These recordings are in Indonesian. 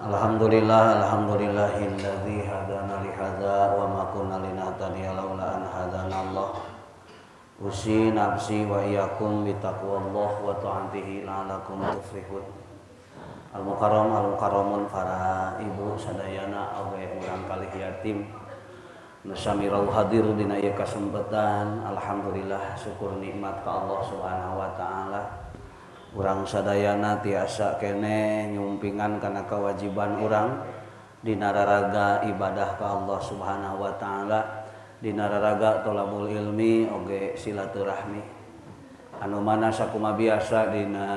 Alhamdulillahilladzi hadana li hadza wa ma kunna linahtadiya laula an hadana Allah. Usi nafsi wa iyyakum bi taqwallah wa ta'atihi la'allakum tuflihun. Al-mukarramun para ibu sadayana awe urang kalih yatim nu samirau hadir dina ieu kasempatan. Alhamdulillah syukur nikmat ka Allah Subhanahu wa taala. Urang sadayana tiasa kene nyumpingan kana kewajiban urang dina raraga ibadah ka Allah Subhanahu wa taala, dina raraga thalabul ilmi oge silaturahmi. Anu mana sakuma biasa dina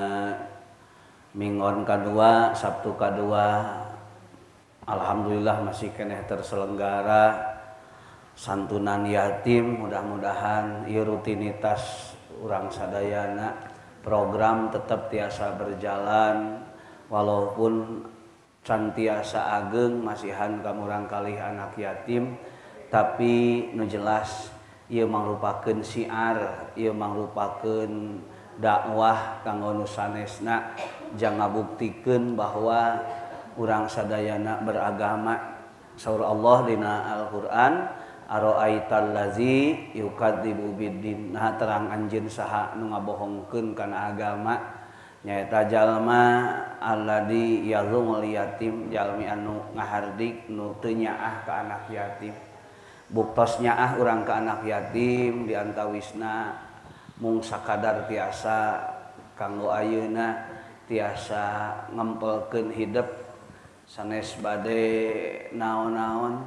Mingon kadua, Sabtu kadua, alhamdulillah masih keneh terselenggara santunan yatim. Mudah-mudahan ieu rutinitas urang sadayana program tetap tiasa berjalan walaupun can tiasa ageng masihan kamurang kalih anak yatim, tapi nu jelas ieu mangrupakeun syiar, ieu mangrupakeun dakwah kanggo nu sanesna jang ngabuktikeun bahwa urang sadayana beragama. Saur Allah dina Al-Qur'an, ara'aital ladzi yukadzibu biddin. Nah terang anjeun saha nu ngabohongkeun kana agama, nyaeta jalma alladzi yazumul yatim, jalmi anu ngahardik nu teu nyaah ka anak yatim. Buktos nyaah urang ka anak yatim diantawisna mung sakadar tiasa kanggo ayeuna tiasa ngempelkeun hidup sanes bade naon-naon.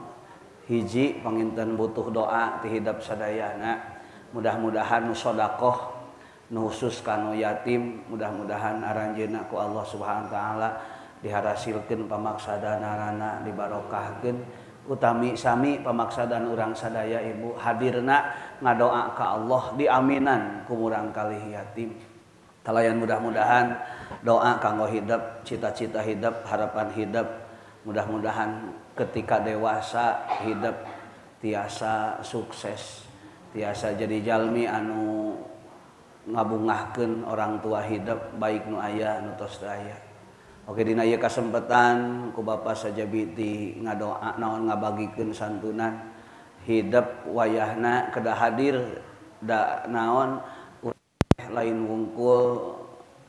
Hiji panginten butuh doa ti hidap sadayana, mudah-mudahan nu sedekah nu khusus kanu yatim, mudah-mudahan aranjeunna ku Allah Subhanahu wa taala diharasilkeun pamaksadanana, dibarokahkeun. Utami sami pamaksadan urang sadaya ibu hadirna ngadoa ka Allah diaminan ku urang kalih yatim. Talayan mudah-mudahan doa kanggo hidup, cita-cita hidup, harapan hidup, mudah-mudahan ketika dewasa hidup tiasa sukses, tiasa jadi jalmi anu ngabungahkeun orang tua hidup baik nu aya nu tos teu aya. Oke dina ieu kasempatan ku Bapa sajabiti ngadoa naon ngabagikeun santunan hidup wayahna kedah hadir da naon lain wungkul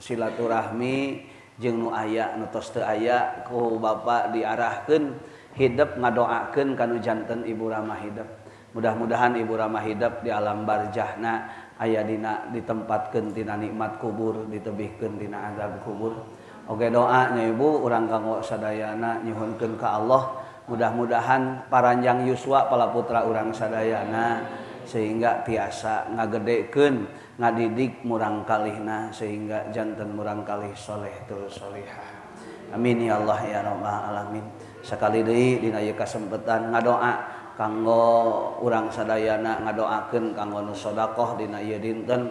silaturahmi jeung nu aya nu tos teu aya ku Bapa diarahkeun hidup ngadoakeun kanu janten Ibu Rama hidup. Mudah-mudahan Ibu Rama hidup di alam barzahna aya dina ditempatkeun tina nikmat kubur, ditebihkeun tina azab kubur. Oke doa nya Ibu urang kanggo sadayana nyuhunkeun ka Allah, mudah-mudahan paranjang yuswa palaputra urang sadayana sehingga tiasa ngagedekeun ngadidik murang kalihna sehingga janten murang kalih soleh tur solihah. Amin ya Allah ya rabbal alamin. Sakali deui dina ieu kasempatan ngadoa kanggo urang sadayana, ngadoakeun kanggo nu sedekah dina ieu dinten.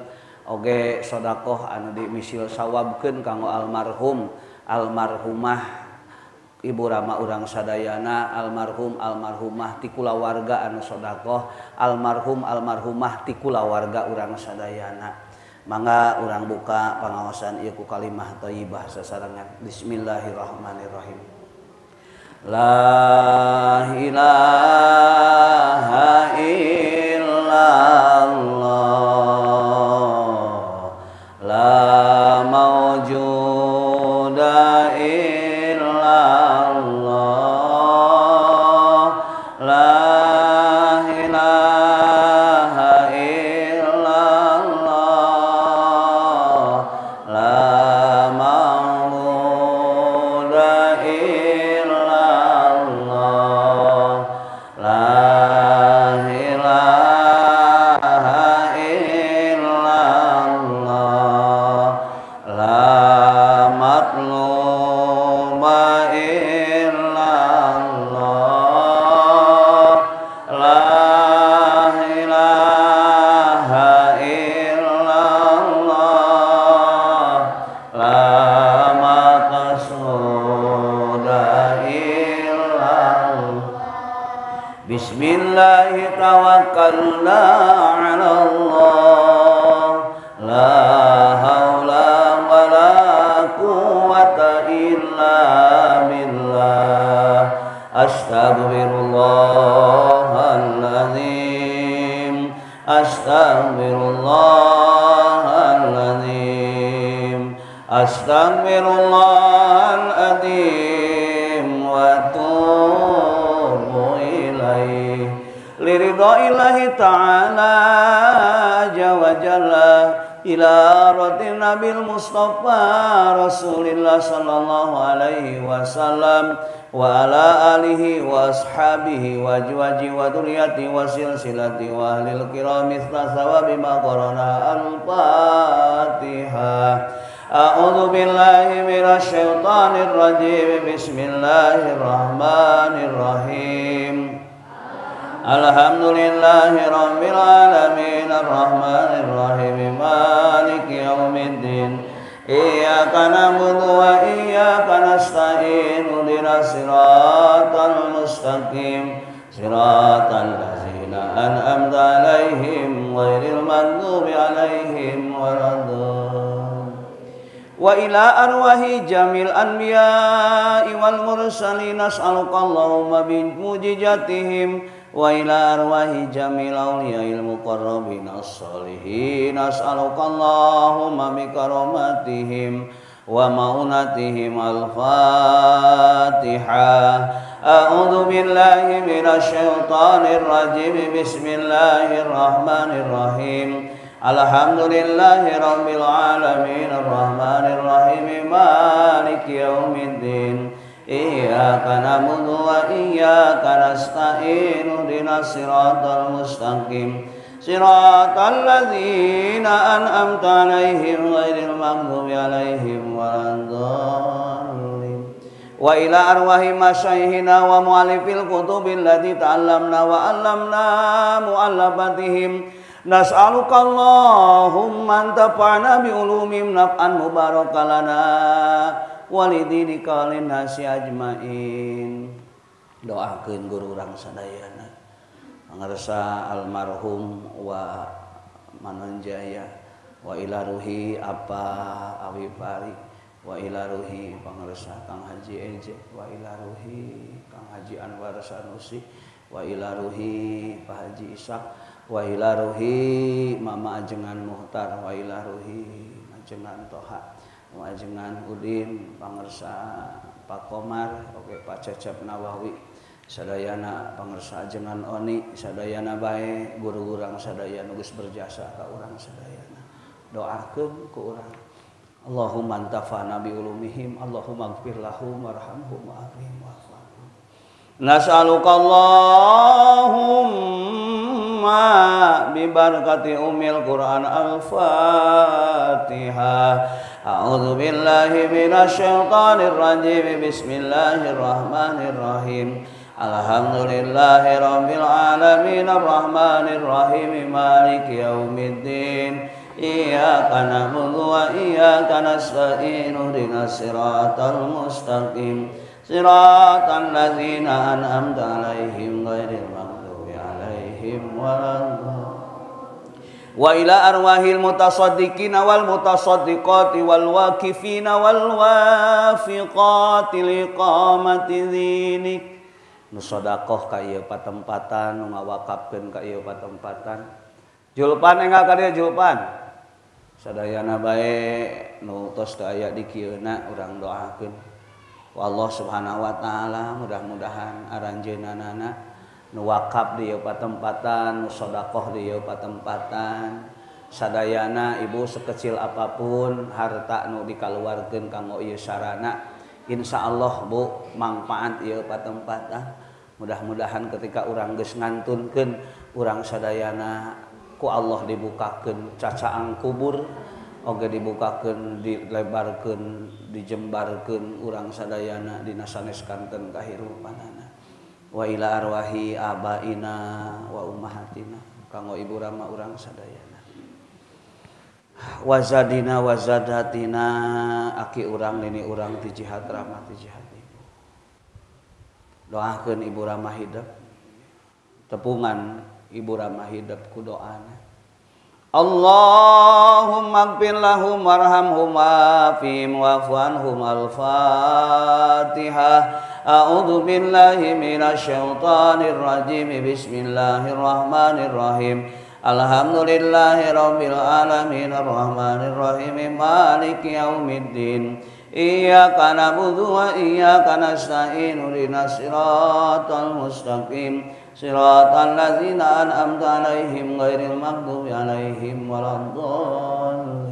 Oge sedekah anu dimisil sawabkeun kanggo almarhum almarhumah Ibu Rama urang sadayana, almarhum almarhumah ti kulawarga anu sedekah, almarhum almarhumah ti kulawarga urang sadayana. Mangga urang buka pangaosan ieu ku kalimah thayyibah sasarengan. Bismillahirrahmanirrahim. La ilaha illallah, la mawjuda illallah, la ilaha illallah, la mawjuda illallah, la ilaha illallah, la matluba illallah, la ilaha illallah, la maqsuda illallah. Bismillah tawakkalna 'ala Allah, la haula wala quwwata illa billah. Astaghfirullahaladzim, astaghfirullahaladzim, astaghfirullahaladzim wa atubu ilaih. Liridaillahi ta'ala jalla jalla ila ratin nabil mustafa rasulillah sallallahu alaihi wasallam wa ala alihi wa ashabihi wa ajwaji wa duriyati wa silsilati wa ahlil kiram mithla sawabi ma qarana al-fatihah. A'udzu billahi minasy syaithanir rajim. Bismillahirrahmanirrahim. Alhamdulillahi rabbil alamin arrahmanir rahim maliki yaumiddin iyyaka na'budu wa iyyaka nasta'in ihdinas siratal mustaqim siratal ladzina an'amta 'alaihim ghairil maghdubi 'alaihim waladdallin. Wa ila arwahi jamil anbiya'i wal mursalin as'aluka Allahumma bi mujizatihim wa ila arwahi jamil awliya'il muqarrabin as-salihin as'aluka Allahumma bi karamatihim wa maunatihim al-fatihah. A'udzu billahi minasy syaithanir rajim. Bismillahirrahmanirrahim. Alhamdulillahi rabbil alamin arrahmanir rahim maliki yaumiddin iyyaka na'budu wa iyyaka nasta'in ihdinas siratal mustaqim siratal ladzina an'amta 'alaihim ghairil maghdubi 'alaihim waladdallin. Wa ila arwahi masyayikhina wa mu'allifil kutubil lati ta'allamna wa 'allamna mu'allafatihim nas'aluka Allahumma antafa'na bi ulumihim naf'an mubarakalana walidika linnasi ajmain. Doakeun guru urang sadayana pangarsa almarhum wa mananjaya wa ila ruhi apa Abi Pari wa ila ruhi pangarsa Kang Haji Eje wa ila ruhi Kang Haji Anwar Sanusi wa ila ruhi Pak Haji Ishak wa ila ruhi Mama Ajengan Muhtar wa ila ruhi Ajengan Toha wa ajengan Udin pangersa Pak Komar oke Pak Cecep Nawawi sadayana pangersa ajengan Oni sadayana bae guru urang sadayana geus berjasa ka urang sadayana. Doakeun ku urang Allahumma antafa'na bi ulumihim Allahumma ighfir lahum warhamhum wa'afihim wa'fu. Nas'aluka Allahumma bi barakati ummil Qur'an al-Fatihah. A'udzu billahi minasy syaithanir rajim. Bismillahirrahmanirrahim. Alhamdulillahi rabbil alamin arrahmanir rahim maliki yaumiddin iyyaka na'budu wa iyyaka nasta'in ihdinas siratal mustaqim siratal ladzina an'amta 'alaihim ghairil maghdubi 'alaihim waladdallin. Wa ila arwahil mutasaddiqina wal mutasaddiqati wal waqifina wal wafiqati liqamati dzinik. Nu sedekah ka ieu patempatan, nu ngawakafkeun ka ieu patempatan. Julpan enggal ka dieu julpan. Sadayana bae nu tos teu aya di kieuna urang doakeun. Wa Allah Subhanahu wa taala mudah-mudahan aranjeunana nu wakaf di ieu patempatan, nu sedekah di ieu patempatan, sadayana ibu sekecil apapun harta nu dikaluarkeun kanggo ieu sarana, insyaallah Bu mangpaat ieu patempatan. Mudah-mudahan ketika urang geus ngantunkeun urang sadayana ku Allah dibukakeun cacaang kubur, oge dibukakeun, dilebarkeun, dijembarkeun urang sadayana dina sanes kanten kahirupanana. Wa ila arwahi abaina wa ummahatina kanggo ibu rama urang sadayana. Wa zadina wa zadatina aki urang nini urang ti jihad rama ti jihad ibu. Doakeun ibu rama hidup. Tepungan ibu rama hidup ku doana. Allahumma ighfir lahum warhamhum wa'afihim wa'fu anhum. Al-Fatihah. A'udzu billahi minasy syaithanir rajim. Bismillahirrahmanirrahim. Alhamdulillahi rabbil alamin arrahmanir rahim maliki yaumiddin. Iyyaka na'budu wa iyyaka nasta'in. Ihdinas siratal mustaqim. Siratal ladzina an'amta 'alaihim ghairil maghdubi 'alaihim waladdallin.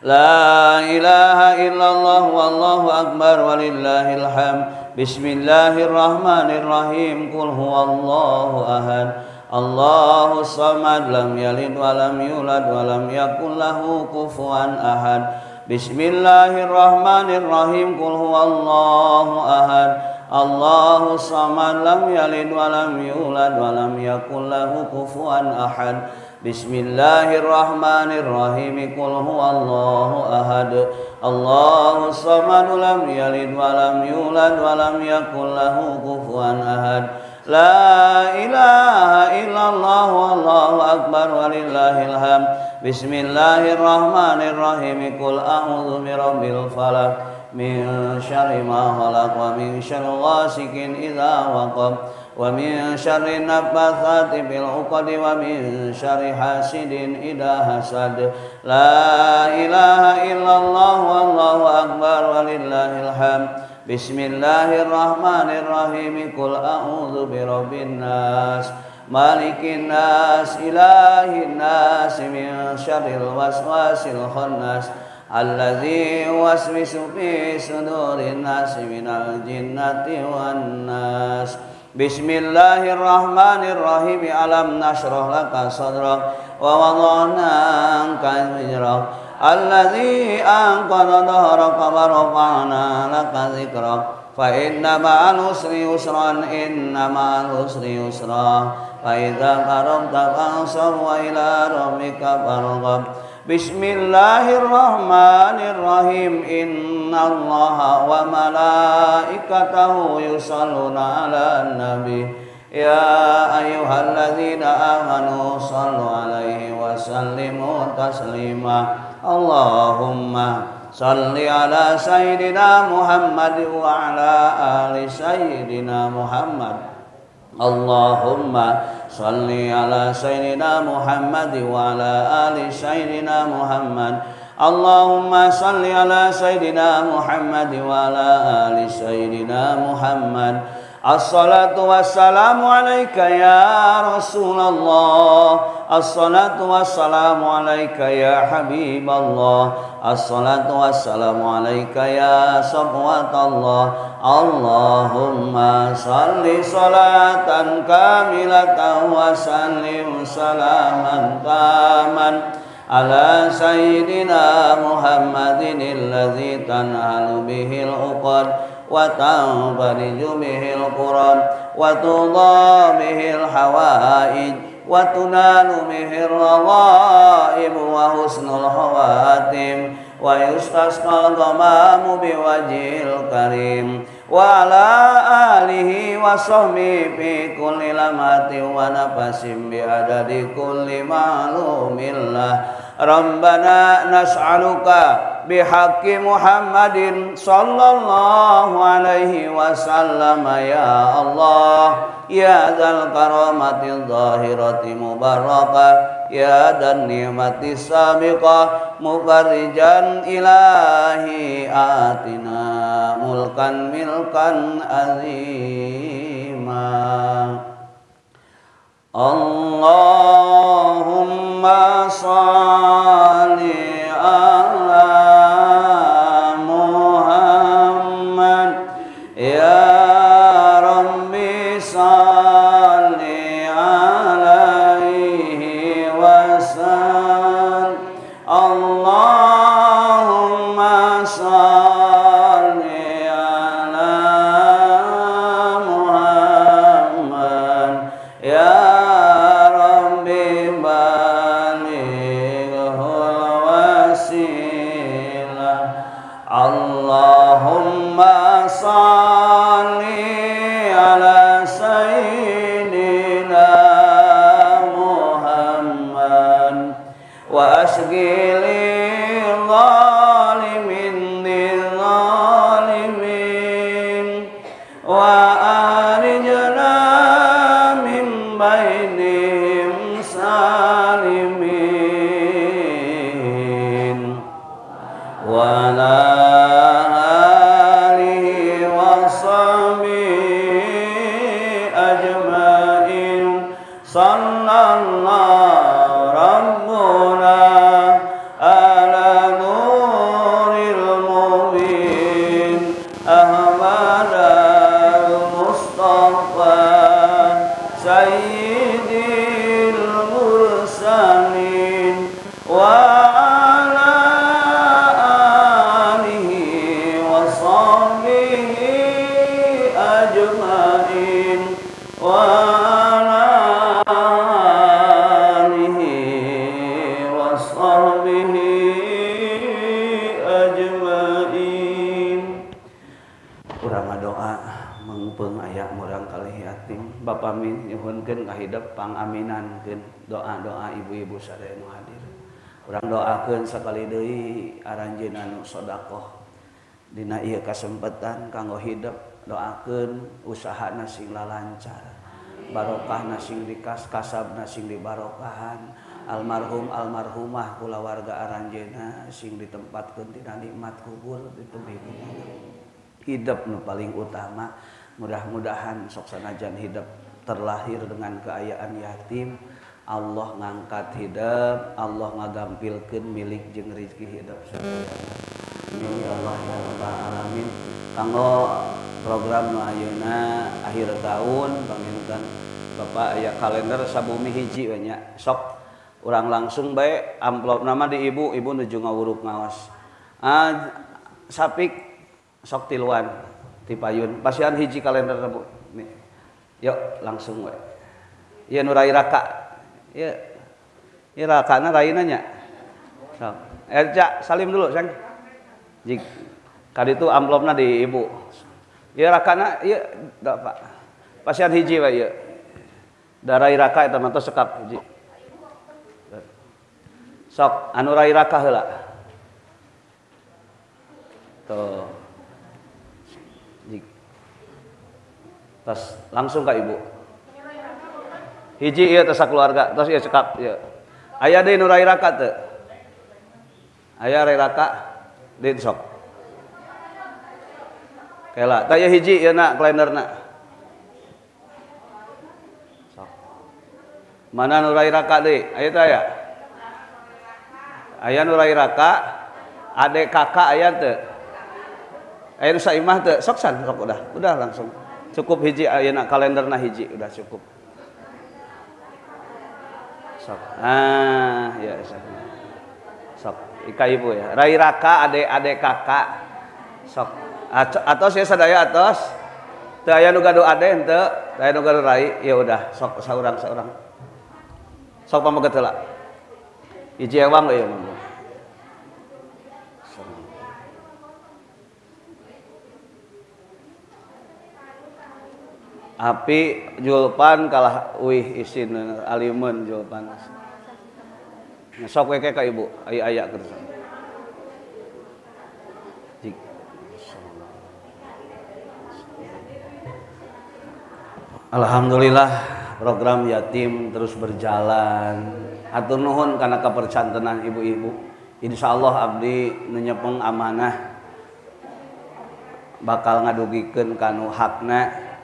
La ilaha illallah wallahu akbar walillahil hamd. Bismillahirrahmanirrahim. Qul huwallahu ahad. Allahus samad. Lam yalid wa lam yulad wa lam yakul lahu kufuwan ahad. Bismillahirrahmanirrahim. Qul huwallahu ahad. Allahus samad. Lam yalid wa lam yulad wa lam yakul lahu kufuwan ahad. Bismillahirrahmanirrahim. Qul huwallahu ahad. Allahus samad. Lam yalid wa lam yulad wa lam yakul lahu kufuwan ahad. La ilaha illallah wallahu akbar walillahil hamd. Bismillahirrahmanirrahim. Qul a'udzu birabbil falaq min syarri ma khalaq wa min syarri ghasikin idza waqab wa min syarri naffatsati fil 'uqad wa min syarri hasidin idza hasad. La ilaha illallah wallahu akbar walillahil hamd. Bismillahirrahmanirrahim. Qul a'udzu birabbin nas malikin nas ilahin nas min syarril waswasil khannas alladzi yuwaswisu fi sudurin nas minal jinnati wan nas. Bismillahirrahmanirrahim. Alam nashrah laka sadrak wa wada'na anka wizrak alladzi anqadha dhahraka wa rafa'na laka dzikrak fa inna ma'al usri yusran inna ma'al usri yusra fa idza faragta fansab wa ila rabbika farghab. Bismillahirrahmanirrahim. Innallaha wa malaikatahu yusalluna 'alan nabi ya ayyuhalladzina amanu shallu 'alaihi wa sallimu taslima. Allahumma shalli 'ala sayyidina Muhammad wa 'ala ali sayyidina Muhammad. Allahumma shalli 'ala sayyidina Muhammad wa 'ala ali sayyidina Muhammad. Allahumma shalli 'ala sayyidina Muhammad wa 'ala ali sayyidina Muhammad. As-salatu wassalamu alaika ya Rasulullah. As-salatu wassalamu alaika ya Habiballah. As-salatu wassalamu alaika ya Safwatallah. Allahumma salli salatan kamilatan wa sallim salaman taman ala sayyidina Muhammadin alladzi tanhalu bihil uqad wa tanfariju bihil qurab wa tudha bihil hawaij wa tunalu bihil raghaib wa husnul khawatim wa yustasqal ghamamu biwajhil karim wa ala alihi wa sahbihi fi kulli lamatin wa nafasin bi adadi kulli ma'lumillah. Rabbana nas'aluka bihaqqi Muhammadin sallallahu alaihi wasallam ya Allah ya dzal karamatil zahirati mubarakah ya dan ni'mati sabiqah mufarrijan ilahi atina mulkan milkan azima. Allahumma shalli ala Muhammad ya Rabbi shalli alaihi wasallam. Allahumma shalli ala Muhammad ya Allahumma shalli ala sayyidina Muhammad wa ala alihi wa sahbihi ajmain. Sallallahu rabbuna ala nuril mubin Ahmad al-Mustafa Sayyidil mursalin wa ala alihi wa sahbihi ajmain wa ala alihi wa sahbihi ajmain. Urang ngadoa mengpeung aya murang kalih yatim Bapa min nyuhunkeun kahidep pangaminankeun doa-doa ibu-ibu sadaya nu hadir. Urang doakeun sakali deui aranjeunna nu sedekah dina ieu kasempatan kanggo hidep. Doakeun usahana sing lalancar, barokahna sing dikas, kasabna sing dibarokahan, almarhum almarhumah kulawarga aranjeunna sing ditempatkeun tina nikmat kubur ditebih hidup nu paling utama. Mudah-mudahan sok sanajan hidup terlahir dengan keayaan yatim, Allah ngangkat hidup, Allah ngagampilkeun milik jeung rezeki hidup sadaya. Amin ya Allah ya rabbal alamin. Kanggo program nu ayeuna akhir tahun panginten Bapak aya kalender sabumi hiji we nya. Sok urang langsung bae amplop nama di ibu nuju ngawuruk ngaos. Sapik sok tiluan ti payun pasian hiji kalender Bu. Yuk langsung we. Ieu nu rai raka. Ieu rakana raina nya. Sok. Cak salim dulu sang. Jik kaditu amplopna di ibu. Ieu rakana ieu da Pak. Pasian hiji we ieu. Da rai raka eta mah tos sekap hiji. Sok anu rai raka heula. Tuh. Terus langsung ka ibu. Hiji ieu teh sakeluarga, terus ieu cekap ieu. Aya deui nu rai raka teu? Aya rai raka deui sok. Kela, tah ieu hiji ieu na kalenderna. Sok. Mana nu rai raka deui? Aya teh aya. Aya nu rai raka, adek kakak aya teu? Aya nu saimah teu? Sok san, sok udah langsung. Cukup hiji ayeuna kalenderna hiji udah cukup. Sok. Ya sok. Ika ibu ya. Rai raka ade kakak. Sok. Atos ya sadaya atos. Teu aya nu gaduh ade henteu, teu aya nu gaduh rai, ya udah sok saurang. Sok pamaget heula. Hiji ewang ya. Api julpan kalah uih isin alimun julpan. Sok we ka ibu, aya keur. Alhamdulillah program yatim terus berjalan. Hatur nuhun kana kapercantenan ibu-ibu. Insyaallah abdi nu nyepeng amanah bakal ngadugikeun kanu hakna.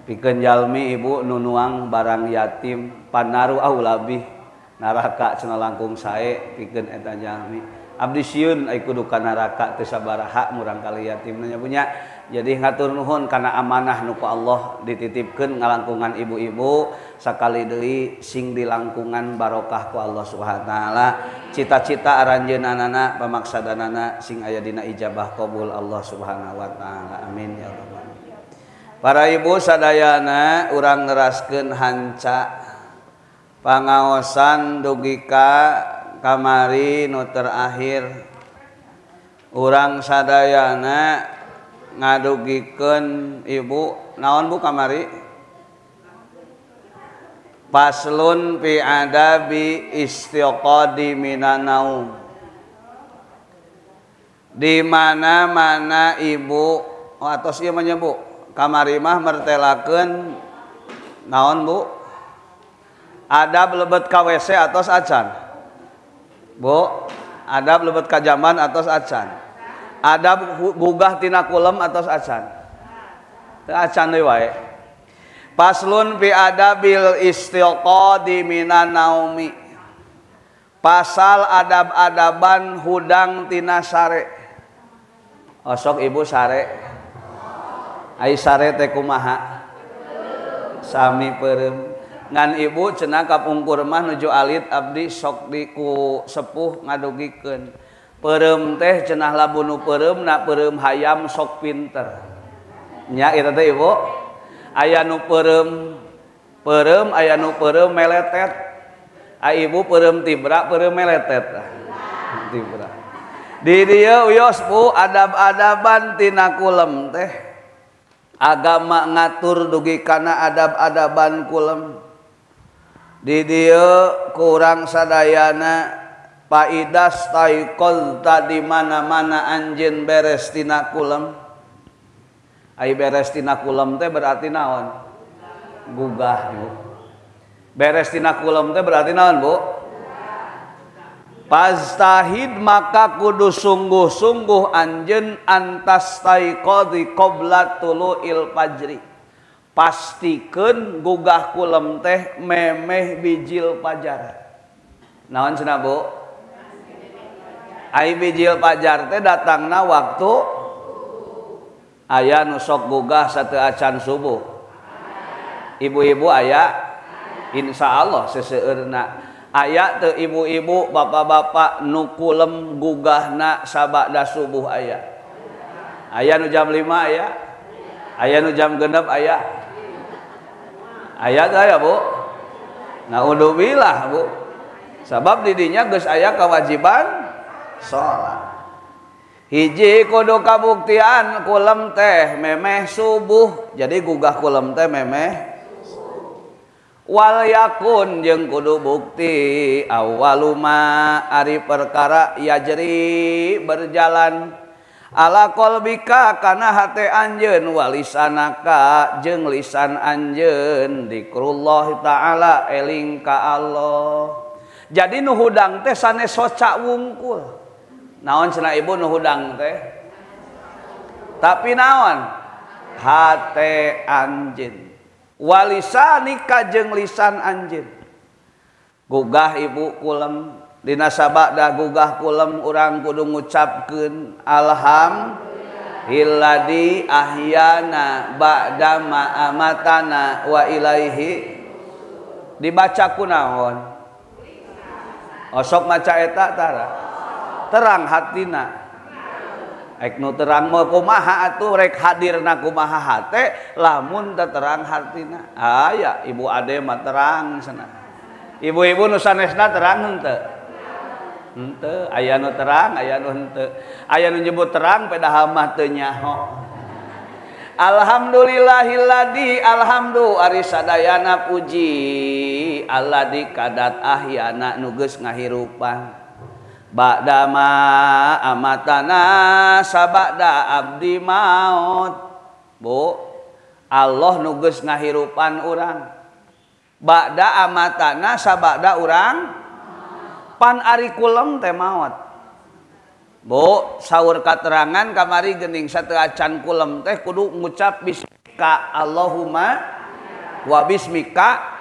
Pikeun jalmi ibu nu nuang barang yatim panaru aulabih naraka cenah langkung sae pikeun eta jalmi. Abdi sieun ai kudu ka neraka teu sabaraha murang kali yatimna nya punya. Jadi ngatur nuhun kana amanah nu ku Allah dititipkeun ngalangkungan ibu-ibu sakali deui sing dilangkungan barokah ku Allah Subhanahu wa taala. Cita-cita aranjeunana pamaksadanana sing aya dina ijabah qabul Allah Subhanahu wa taala. Amin ya rabbal. Para ibu sadayana urang neraskeun hanca pangaosan dugi ka kamari nu terakhir urang sadayana ngadugikeun ibu naon Bu kamari paslun fi adabi istiqadi minan naum. Di mana-mana ibu atos ieu mah Bu kamari mah mertelakeun naon Bu? Ada belebet ka WC atos acan. Bu, Adab lebet ka jamban atos acan. Adab gugah tina kulem atos acan. Teu acan deui wae. Paslun fi adabil istiqadi minan naumi. Pasal adab-adaban hudang tina sare. Osok ibu sare. Ai sare teh kumaha? Sami peureum. Ngan ibu cenah kapungkur mah nuju alit abdi sok di ku sepuh ngadugikeun. Peureum teh cenah lamun nu peureum na peureum hayam sok pinter. Nya eta teh ibu. Aya nu peureum aya nu peureum meletet. Ai ibu peureum tibra peureum meletet. Tibra. Di dieu uyos Bu adab-adaban tina kulem teh. Agama ngatur dugi kana adab-adaban kulem. Di dieu kurang sadayana paidas taikol tadi mana-mana anjeun beres tina kulem. Ai beres tina kulem teh berarti naon? Gugah, Bu. Beres tina kulem teh berarti naon, Bu? Pastahid maka kudu sungguh-sungguh anjeun antas taikodi qabla tuluil fajri. Pastikeun gugah kulem teh memeh bijil pajar. Naon cenah Bu? Ai bijil pajar teh datangna waktu aya nu sok gugah sateu acan subuh. Ibu-ibu aya? Insyaallah seseueurna. Aya teu ibu-ibu, bapak-bapak nu kulem gugahna sabada subuh aya? Aya nu jam 5 aya? Aya nu jam 6 aya? Aya teh aya, Bu? Naudzubillah, Bu. Sabab di dinya geus aya kewajiban salat. Hiji kudu kabuktian kulem teh memeh subuh. Jadi gugah kulem teh memeh wal yakun jeung kudu bukti awaluma ari perkara yajri berjalan ala qalbika kana hate anjeun walisanaka jeung lisan anjeun zikrullah taala eling ka Allah. Jadi nu hudang teh sanes soca wungkul. Naon cenah ibu nu hudang teh? Tapi naon? Hate anjeun. Walisanika jeung lisan anjeun. Gugah ibu kulem dina sabada gugah kulem urang kudu ngucapkeun alhamdulillahilladzi ahyana ba'da ma amatana wa ilaihi. Dibaca kunaon? Osok maca eta tara. Terang hatina. Ek nu terang mah kumaha atuh rek hadirna kumaha hate lamun teu terang hartina. Aya ibu ade mah terang cenah. Ibu-ibu nu sanesna terang henteu? Henteu, aya nu terang, aya nu henteu. Aya nu nyebut terang padahal mah teu nyaho. Alhamdulillahilladzi alhamdu ari sadayana puji alladzi kadat ahyana nu geus ngahirupan. Ba'da ma amatana sabada abdi maut. Bu, Allah nu geus ngahirupan urang. Ba'da amatana sabada urang pan ari kulem teh maot. Bu, saur katerangan kamari geuning sateu acan kulem teh kudu ngucap bismika Allahumma wa bismika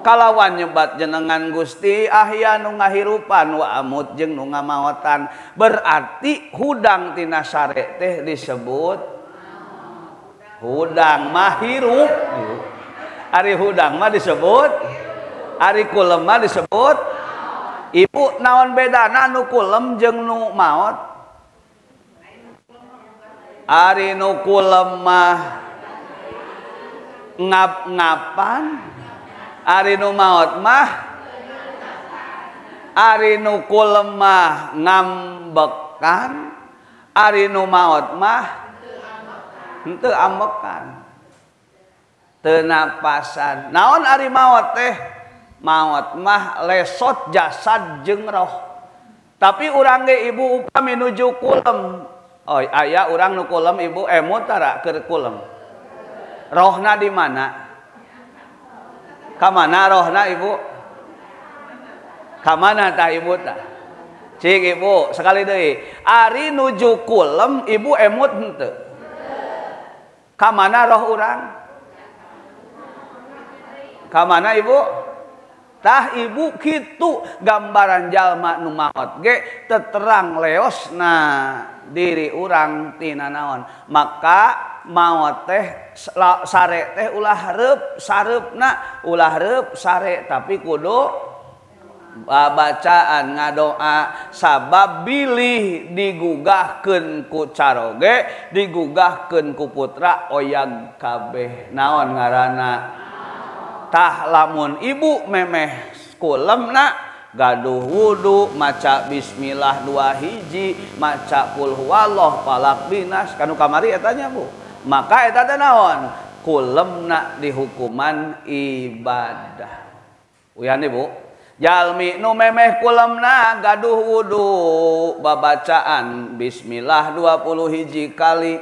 kalawan nyebat jenengan Gusti ahya nu ngahirupan wa amut jeung nu ngamaotan. Berarti hudang tina sare teh disebut hudang mah hirup. Ari hudang mah disebut, ari kulem mah disebut. Ibu naon bedana nu kulem jeung nu maot? Ari nu kulem mah ngap-ngapan, ari nu maot mah ari nu kulem mah ngambekan, ari nu maot mah henteu ambekan. Teu napasan. Naon ari maot teh? Maot mah lesot jasad jeung roh. Tapi urang ge ibu upami nuju kulem. Oh, aya urang nu kulem ibu emut tara keur kulem. Rohna di mana? Ka mana rohna ibu? Ka mana tah ibu tah? Cik ibu sekali deui. Ari nuju kulem ibu emut henteu? Ka mana roh urang? Ka mana ibu? Tah ibu kitu gambaran jalma nu maot ge teu terang leosna diri urang tina naon. Maka maot teh sare teh ulah reup sareupna ulah reup sare tapi kudu bacaan ngadoa sabab bilih digugahkeun ku caroge digugahkeun ku putra oyag kabeh naon ngaranna tah lamun ibu memeh kulemna gaduh wudu maca bismillah 2 hiji maca qul huwallah falak binas kanu kamari eta nya Bu maka eta teh naon kulemna dihukuman ibadah uyan Bu jalmi nu memeh kulemna gaduh wudu babacaan bismillah 20 hiji kali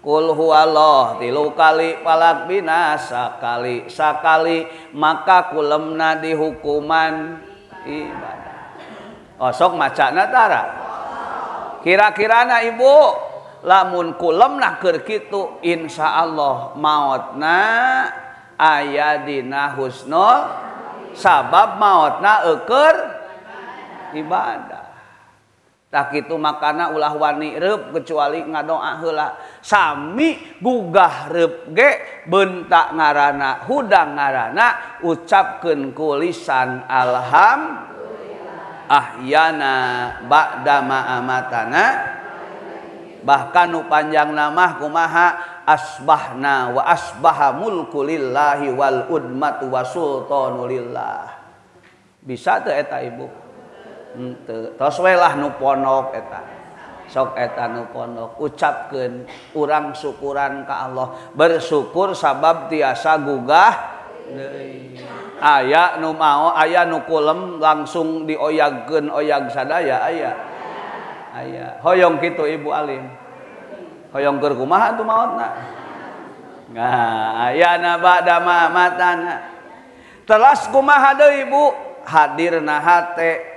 qul huwallah 3 kali falak binas sakali maka kulemna dihukuman ibadah. Oh sok macana tara. Kira-kirana ibu lamun kulemna keur kitu insyaallah maotna aya dina husnul sabab maotna eukeur ibadah. Tak kitu makana ulah wani reup kecuali ngadoa heula. Sami gugah reup ge bentak ngaranna hudang ngaranna ucapkeun ku lisan alhamdulillah ahyana ba'da ma amatana bahkan nu panjang nama kumaha asbahna wa asbaha mulku lillahi wal udmatu wa sultanu lillah. Bisa teu eta ibu? Henteu. Tos we lah nu pondok eta. Sok eta nu pondok ucapkeun urang syukuran ka Allah. Bersyukur sabab tiasa gugah deui. Aya nu mao, aya nu kulem langsung dioyagkeun oyag sadaya aya. Aya. Hoyong kitu Ibu Alim. Hoyong keur kumaha tuh maotna? Nah, ayana ba'da ma matana. Telas kumaha deui Ibu? Hadirna hate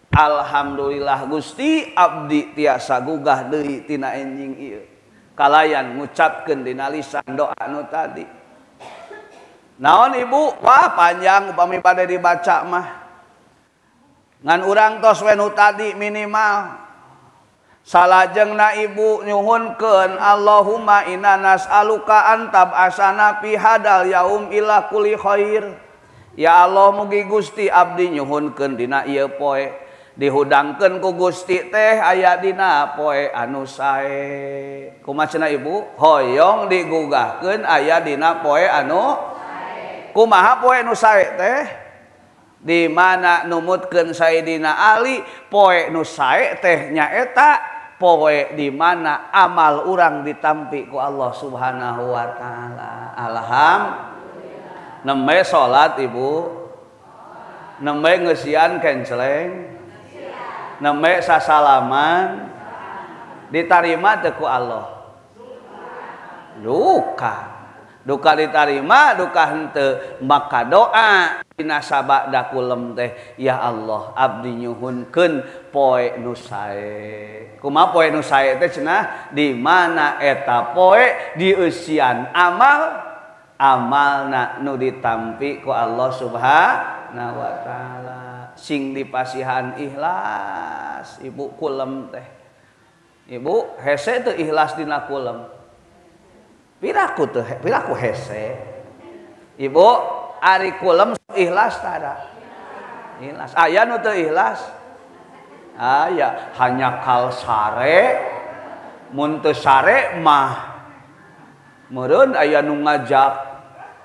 alhamdulillah Gusti abdi tiasa gugah deui tina enjing ieu. Kalayan ngucapkeun dina lisan doa anu tadi. Naon Ibu? Wah panjang upami bade dibaca mah. Ngan urang tos we nu tadi minimal. Salajengna Ibu nyuhunkeun Allahumma inna nas'aluka antab asana fi hadal yaum ila kulli khair. Ya Allah mugi Gusti abdi nyuhunkeun dina ieu poe dihudangkeun ku Gusti teh aya dina poe anu sae. Kumaha cenah Ibu? Hoyong digugahkeun aya dina poe anu sae. Kumaha poe nu sae teh? Di mana numutkeun Sayyidina Ali poe nu sae teh nyaeta poe di mana amal urang ditampi ku Allah Subhanahu wa taala. Alhamdulillah. Nembe salat Ibu. Nembe ngeusian kenceleng. Nembe sasalaman ditarima teu ku Allah. Duka ditarima, duka henteu. Maka doa dina sabada kulem teh, ya Allah abdi nyuhunkeun poe nu sae. Kumaha poe nu sae teh cenah? Di mana eta poe dieusian amalna nu ditampi ku Allah Subhanahu wa taala. Sing dipasihan ikhlas Ibu kulem teh. Ibu hese teu ikhlas dina kulem. Piraku hese. Ibu ari kulem ikhlas tada. Ikhlas. Aya nu teu ikhlas? Aya, hanya kal sare. Mun teu sare mah meureun aya nu ngajak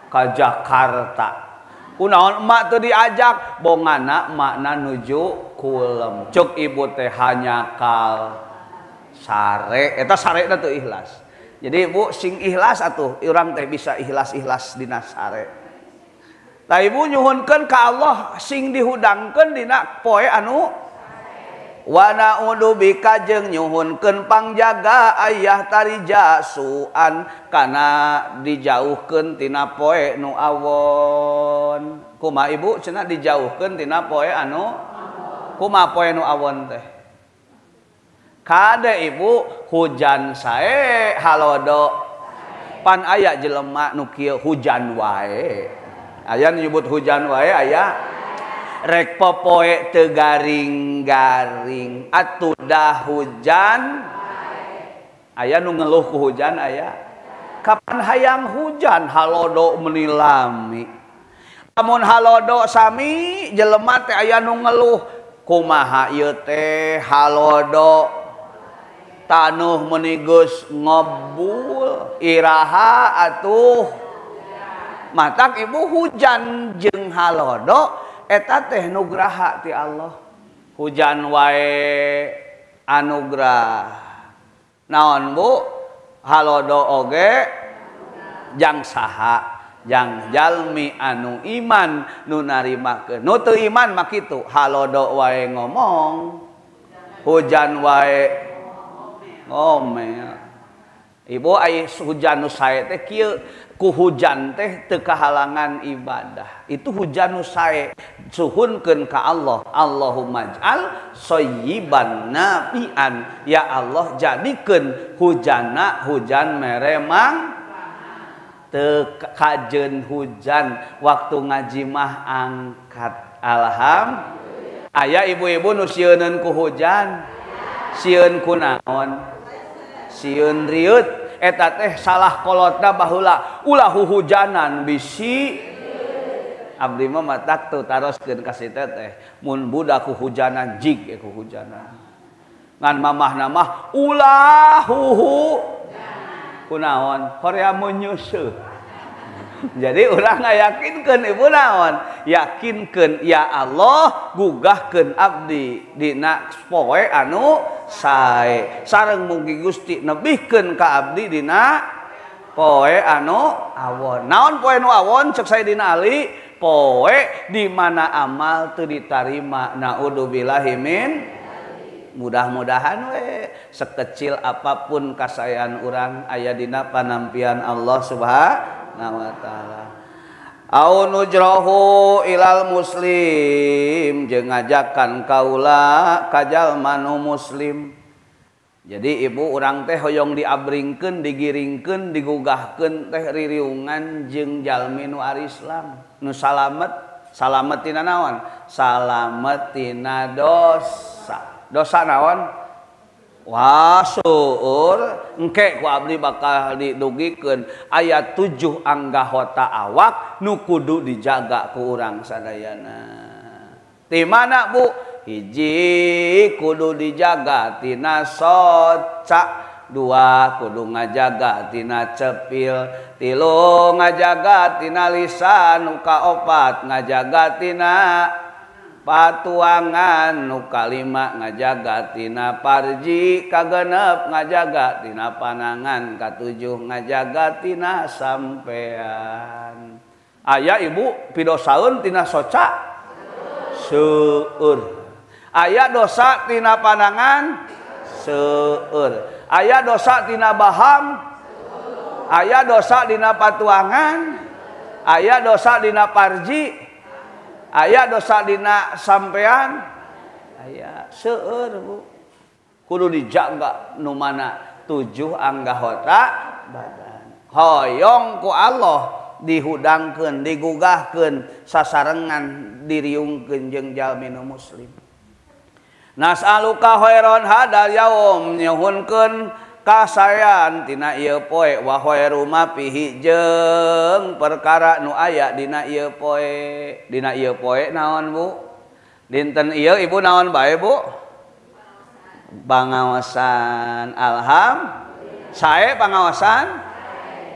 ka Jakarta. Kunaon emak teu diajak, bongana emakna nuju kulem. Ceuk ibu teh hanya kal sare. Eta sarena teu ikhlas. Jadi Ibu sing ikhlas atuh urang teh bisa ikhlas-ikhlas dina sare. Tah Ibu nyuhunkeun ka Allah sing dihudangkeun dina poe anu wa na'udzu bika jeung nyuhunkeun pangjaga ayah tari jasuan kana dijauhkeun tina poe nu awon. Kumaha Ibu cenah dijauhkeun tina poe anu kumaha poe nu awon teh? Kade ibu hujan sae halodo pan aya jelema nu kieu hujan wae. Aya nyebut hujan wae aya rek popoe teu garing-garing atuh dah hujan aya nu ngeluh ku hujan aya. Kapan hayang hujan halodo meuni lami. Lamun halodo sami jelema teh aya nu ngeluh kumaha ieu teh halodo tanuh meuni geus ngobul iraha atuh matak ibu hujan jeung halodo eta teh nugraha ti Allah. Hujan wae anugrah. Naon Bu? Halodo oge jang saha? Jang jalmi anu iman nu narimakeun. Nu teu iman mah kitu, halodo wae ngomong, hujan wae ngomel. Ibu aya hujan nu sae teh kieu ku hujan teh teu kahalangan ibadah. Itu hujan nu sae suhunkeun ka Allah. Allahumma ij'al shayyiban nafi'an. Ya Allah jadikeun hujanna hujan meremang teu kajeun hujan waktu ngaji mah angkat. Alhamdulillah. Aya ibu-ibu nu sieuneun ku hujan. Sieun kunaon? Sieun riut eta teh salah kolotna baheula ulah hujanan bisi abdi mah matak teu taroskeun ka situ teh mun budak hujanan jig ku hujanan ngan mamahna mah ulah kunaon horea menyeuseut. Jadi urang ngayakinkeun ibu naon? Yakinkeun ya Allah gugahkeun abdi dina poe anu sae. Sareng mugi Gusti nebihkeun ka abdi dina poe anu awon. Naon poe nu awon cek sae dina ali? Poe di mana amal teu ditarima. Naudzubillahi min. Mudah-mudahan we sekecil apapun kasayan urang aya dina panampian Allah Subhanahu wa ta'ala. Au nujrahu ilal muslim jeung ngajakan kaula ka jalma nu muslim. Jadi ibu urang teh hoyong diabringkeun, digiringkeun, digugahkeun teh ririungan jeung jalmi nu ari Islam, nu salamet. Salamet tina naon? Salamet tina dosa. Dosa naon? Wah seueur engke ku abdi bakal didugikeun aya 7 anggota awak nu kudu dijaga ku urang sadayana. Ti mana Bu? Hiji kudu dijaga tina soca, 2 kudu ngajaga tina cepil, 3 ngajaga tina lisan, nu kaopat ngajaga tina patuangan, nu kalima ngajaga tina parji, kagenep ngajaga tina panangan, katujuh ngajaga tina sampean. Aya ibu pidosaeun tina soca seueur. Aya dosa tina panangan seueur. Aya dosa tina baham, aya dosa tina patuangan, aya dosa dina parji, aya dosa dina sampean, aya seueur Bu. Kudu dijaga nu mana 7 anggota badan. Hoyong ku Allah dihudangkeun, digugahkeun, sasarengan diriungkeun jeung jalmi nu muslim. Nas'aluka khairan hadal yaum, nyuhunkeun kasayan tina ieu poe, wa khairu ma fihi jeung perkara nu aya dina ieu poe. Dina ieu poe naon Bu? Dinten ieu ibu naon bae Bu? Pangaosan. Alhamdulillah. Sae pangaosan?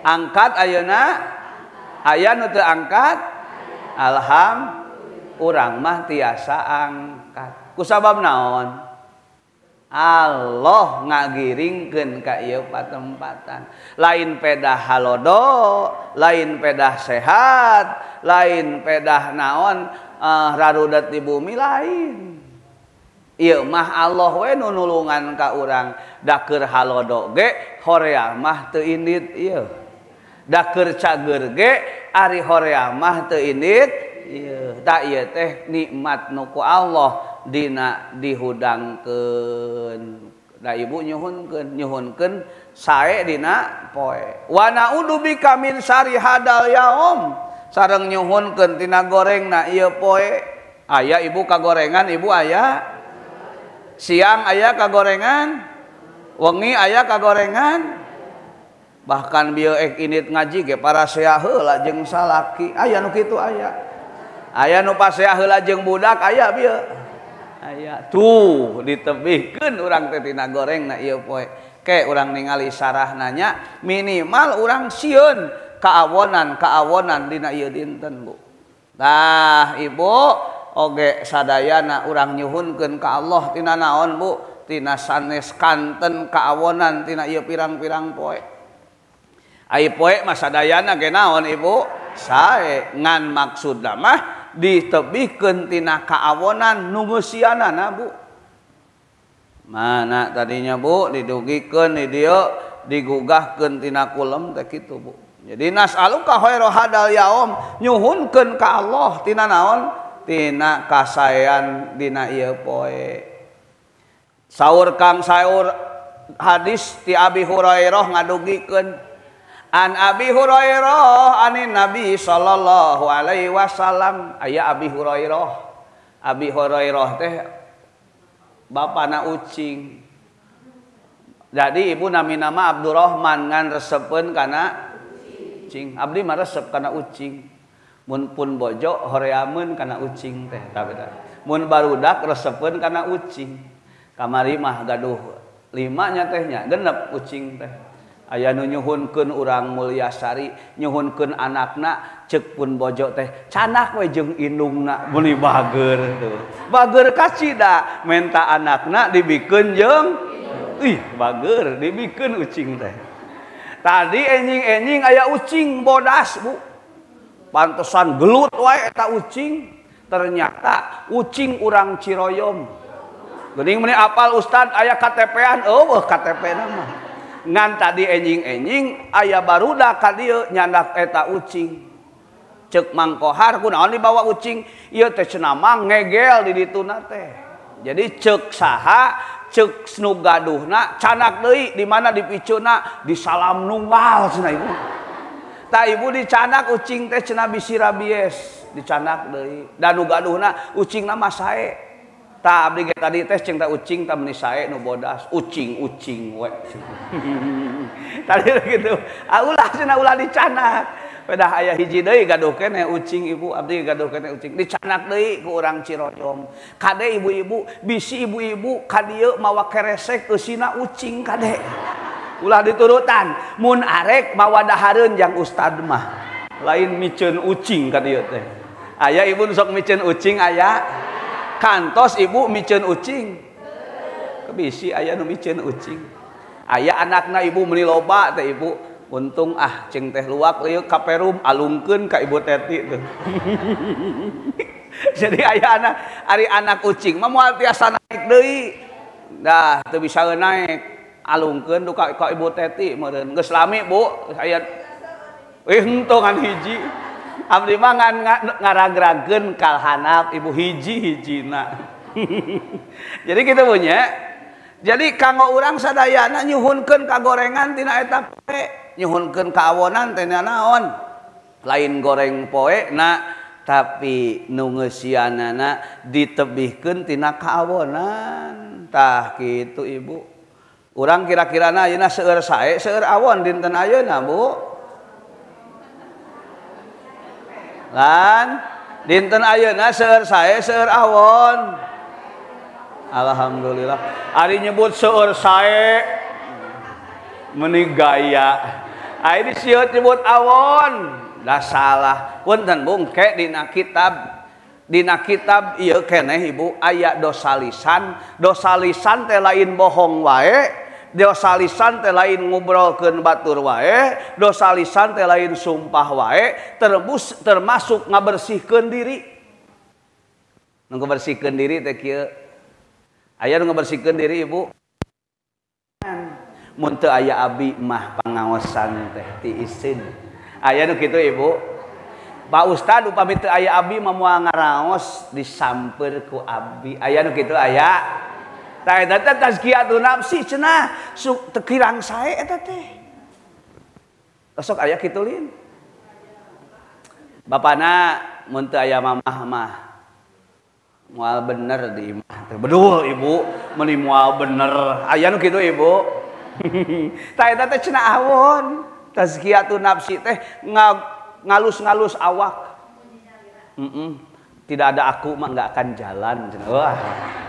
Angkat ayeuna? Aya nu teu angkat? Alhamdulillah. Urang mah tiasa angkat. Kusabab naon? Allah ngagiringkeun ka ieu patempatan. Lain pedah halodo, lain pedah sehat, lain pedah naon rarudet di bumi lain. Ieu mah Allah we nu nulungan ka urang. Da keur halodo ge horea mah teu indit ieu. Da keur cager ge ari horea mah teu indit ieu. Da ieu teh nikmat nu ku Allah dina dihudangkeun Da ibu nyuhunkeun sae dina poe. Wa na'udzubika min syarri hadal yaum. Sareng nyuhunkeun tina gorengna ieu poe. Aya ibu kagorengan, ibu aya. Siang aya kagorengan. Wengi aya kagorengan. Bahkan bieu init ngaji ge para sea heula jeung salaki. Aya nu kitu aya. Aya nu pasea heula jeung budak aya bieu. Aya tuh ditebihkeun urang teh tina gorengna ieu poe. Ke urang ningali sarahna nya minimal urang sieun kaawonan dina ieu dinten Bu. Tah ibu oge sadayana urang nyuhunkeun ka Allah tina naon Bu? Tina sanes kanten kaawonan tina ieu pirang-pirang poe. Ai poe mah sadayana ge naon ibu? Sae ngan maksudna mah ditebihkeun tina kaawonan nu geusianana Bu. Mana tadinya Bu didugikeun di dieu digugahkeun tina kulem teh kitu Bu. Jadi nas'aluka khairu hadal yaum nyuhunkeun ka Allah tina naon? Tina kasaean dina ieu poe. Saur Kang saur hadis ti Abi Hurairah ngadugikeun an Abi Hurairah anin Nabi sallallahu alaihi wasallam. Aya Abi Hurairah. Abi Hurairah teh bapana ucing. Jadi ibu nama Abdurrahman ngan resepkeun kana ucing. Abdi mah resep kana ucing. Mun pun bojo horeameun kana ucing teh tah beda. Mun barudak resepkeun kana ucing. Kamari mah gaduh 5 nya teh nya 6 ucing teh. Aya nu nyuhunkeun urang Mulyasari nyuhunkeun anakna ceuk pun bojo teh canak we jeung indungna muni bager tuh. Bager kacida menta anakna dibikeun jeung bager dibikeun ucing teh. Tadi enjing-enjing aya ucing bodas Bu. Pantesan gelut wae eta ucing. Ternyata ucing urang Ciroyom. Geuning meni apal Ustad aya KTP-an eueuh KTP-na mah. Ngan tadi enjing-enjing aya barudak ka dieu nyandak eta ucing. Ceuk Mang Kohar kunaon dibawa ucing? Ieu teh cenah mang ngegel di dituna teh. Jadi ceuk saha? Ceuk nu gaduhna canak deui di mana dipicuna di salam nunggal cenah ibu. Tah ibu dicanak ucing teh cenah bisi rabies, dicanak deui. Dan nu gaduhna ucingna mah sae. Tah abdi ge tadi teh cing teh ucing tah meni sae nu bodas, ucing we. Tadi gitu. Ulah cenah ulah dicanak. Pedah aya hiji deui gaduh keneh ucing ibu, abdi gaduh keneh ucing. Dicanak deui ku urang Ciroyom. Kade ibu-ibu, bisi ibu-ibu ka dieu mawa keresek eusina ucing kade. Ulah diturutan, mun arek mawa dahareun jang ustad mah. Lain miceun ucing ka dieu teh. Aya ibu sok miceun ucing aya. Kantos ibu miceun ucing. Kebisi aya nu miceun ucing. Aya anakna ibu meuli loba teh ibu. Untung cing teh luak lieu kaperum alungkeun ka ibu Teti tuh. Jadi aya anak ucing mah moal tiasa naik deui. Dah teu bisa naik alungkeun duka ka ibu Teti meureun. Geus lami Bu, aya henteu ngan hiji. Abdi mah ngan ngaragrageun kalhanap ibu hiji-hijina. Jadi kita punya. Jadi kanggo urang sadayana nyuhunkeun kagorengan tina eta poe, nyuhunkeun kaawonan tina naon? Lain goreng poe na tapi nu ngeusianana ditebihkeun tina kaawonan. Tah kitu ibu. Urang kira-kirana ayeuna seueur sae, seueur awon dinten ayeuna Bu. Lan dinten ayeuna seueur sae seueur awon. Alhamdulillah. Ari nyebut seueur sae meuni gaya. Ari disieut nyebut awon, da salah. Punten Bung ke dina kitab ieu keneh Ibu aya dosa lisan. Dosa lisan teh lain bohong wae. Dosa lisan teh lain ngobrolkeun batur wae, dosa lisan teh lain sumpah wae, termasuk ngabersihkeun diri. Nu ngabersihkeun diri teh kieu. Aya nu ngabersihkeun diri Ibu. Mun teu aya abi mah pangaosan teh ti isin. Aya nu kitu Ibu. Pak Ustad upami teu aya abi mah moal ngaraos disamper ku abi. Aya nu kitu aya. Tah eta teh tazkiyatun nafsi cenah tekirang sae eta teh. Sok aya kitu lin. Bapana mun teu aya mamah mah moal bener di imah teh. Bedul ibu, meuni moal bener. Aya nu kitu ibu. Tah eta teh cenah awon. Tazkiyatun nafsi teh ngalus-ngalus awak. Tidak ada aku mah nggak akan jalan. Wah,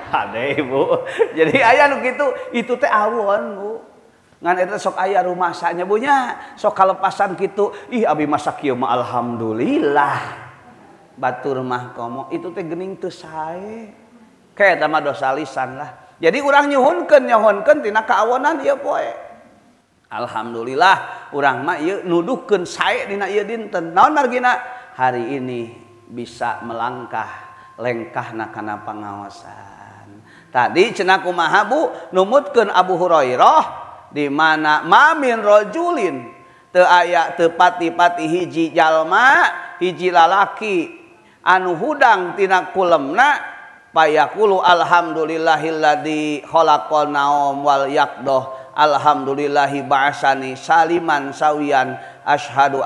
ada ibu. Jadi aya nu kitu, itu teh awon bu. Ngan eta sok aya rumasanya bunya, sok kalepasan kitu. Ih abi masak kieu mah alhamdulillah. Batur mah komo itu teh geuning teu sae. Kae eta mah dosa lisan lah. Jadi urang nyohonkeun tina kaawonan ieu poe. Alhamdulillah urang mah ieu nuduhkeun sae dina ieu dinten. Naon margina? Hari ini bisa melangkah lengkahna kana pangaosan. Tadi cenah kumaha Bu numutkeun Abu Hurairah di mana mamin rajulin teu aya teu pati-pati hiji jalma hiji lalaki anu hudang tina kulemna payaqulu alhamdulillahilladzi khalaqal naum wal yaqdah alhamdulillahi ba'asani saliman sawiyan asyhadu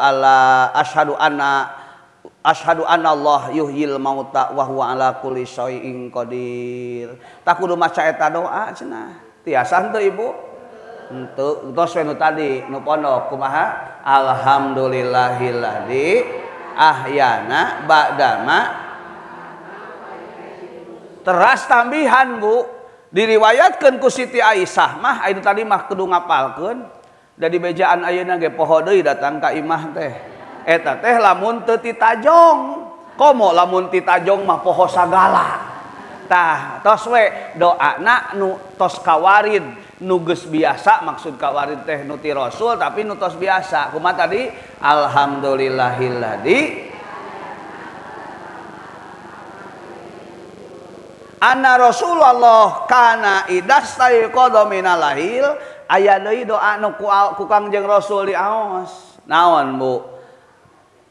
anna Allah yuhyil mauta wa huwa ala kulli syai'in qadir. Tak kudu maca eta doa cenah. Tiasa henteu Ibu? Henteu. Tos we nu tadi nu pondok kumaha? Alhamdulillahilladzi ahyana ba'dama teras tambihan Bu. Diriwayatkeun ku Siti Aisyah mah anu tadi mah kudu ngapalkeun. Da di bejaan ayeuna ge poho deui datang ka imah teh. Eta teh lamun teu ti tajong. Komo lamun ti tajong mah poho sagala. Tah tos we doana nu tos kawarid nu geus biasa maksud kawarid teh nu ti Rasul tapi nu tos biasa. Kumaha tadi? Alhamdulillahilladzi anna Rasulullah kana idastaiqadha minal lahil aya deui doa nu ku Kangjeng Rasul diaos. Naon Bu?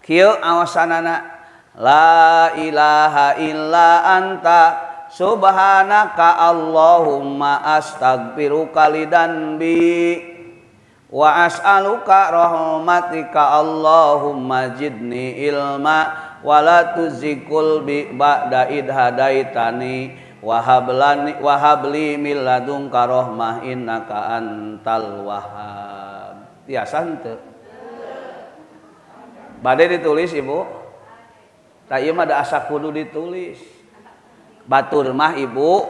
Kieu aosanana la ilaha illa anta subhanaka Allahumma astaghfiruka lidanbi wa as'aluka rahmatika Allahumma jidni ilma wala tuzigul bi ba'da id hadaitani wa habli min ladunka rahmah innaka antal wahhab. Tiasa henteu? Bade ditulis Ibu? Tak ieu mah da asa kudu ditulis. Batur mah Ibu,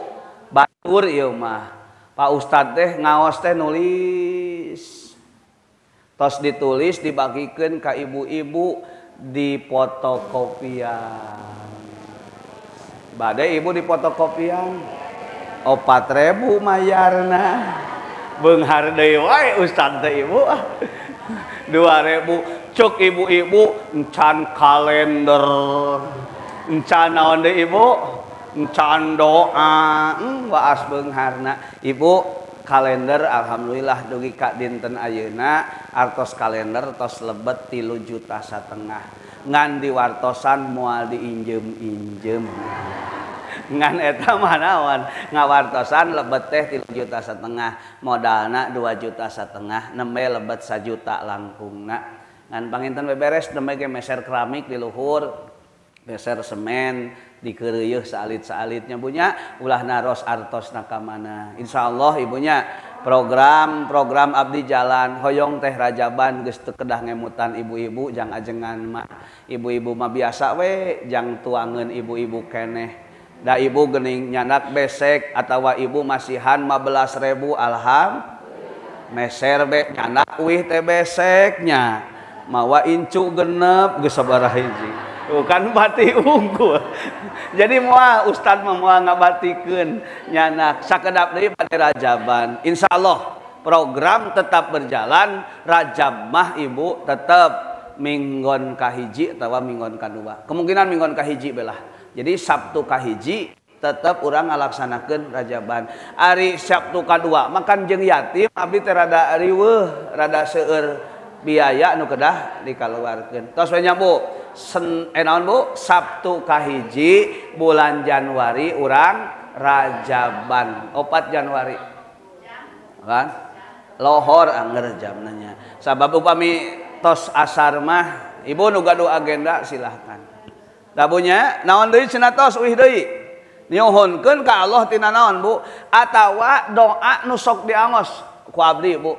batur ieu mah. Pak Ustad teh ngaos teh nulis. Tos ditulis dibagikeun ka ibu-ibu di fotokopian. Bade Ibu di fotokopian 4.000 mayarna. Beunghar deui wae Ustad teh Ibu. 2.000 cuk ibu-ibu encan kalender. Encan naon deui Ibu? Encan doa. Waas beungharna. Ibu kalender alhamdulillah dugi ka dinten ayeuna artos kalender tos lebet 3,5 juta ngan diwartosan moal diinjem-injem ngan eta mah naon ngawartosan lebet teh 3,5 juta modalna 2,5 juta nembe lebet 1 juta langkungna ngan panginten beberes nembe ge meser keramik di luhur meser semen dikeureuh saalit-saalitnya bunya ulah naros artosna ka mana insyaallah ibunya program abdi jalan hoyong teh rajaban geus teu kedah ngemutan ibu-ibu jang ajengan mah ibu-ibu mah biasa we jang tuangeun ibu-ibu keneh da ibu geuning nyanak besek atawa ibu masihan 15.000 alham meser be nyanak wih teh beseknya mawa incu genep geus sabaraha hiji bukan bati unggul. Jadi moal ustad mah moal ngabatikeun nyanak sakedap deui pada rajaban. Insyaallah program tetap berjalan, rajab mah Ibu tetap minggon kahiji atawa minggon kadua. Kemungkinan minggon kahiji belah. Jadi Sabtu kahiji tetap urang ngalaksanakeun rajaban. Ari Sabtu kadua makan jeung yatim abdi teh rada riweuh, rada seueur biaya nu kedah dikaluarkeun. Tos we nya Bu. Naon Bu? Sabtu kahiji bulan Januari urang Rajaban 4 Januari kan lohor angger jamnya sabab upami tos asar mah ibu nu gaduh agenda silahkan dabunya naon deui cenah tos uih deui nyuhunkeun ka Allah tina naon Bu atawa doa nu sok diangos ku abdi Bu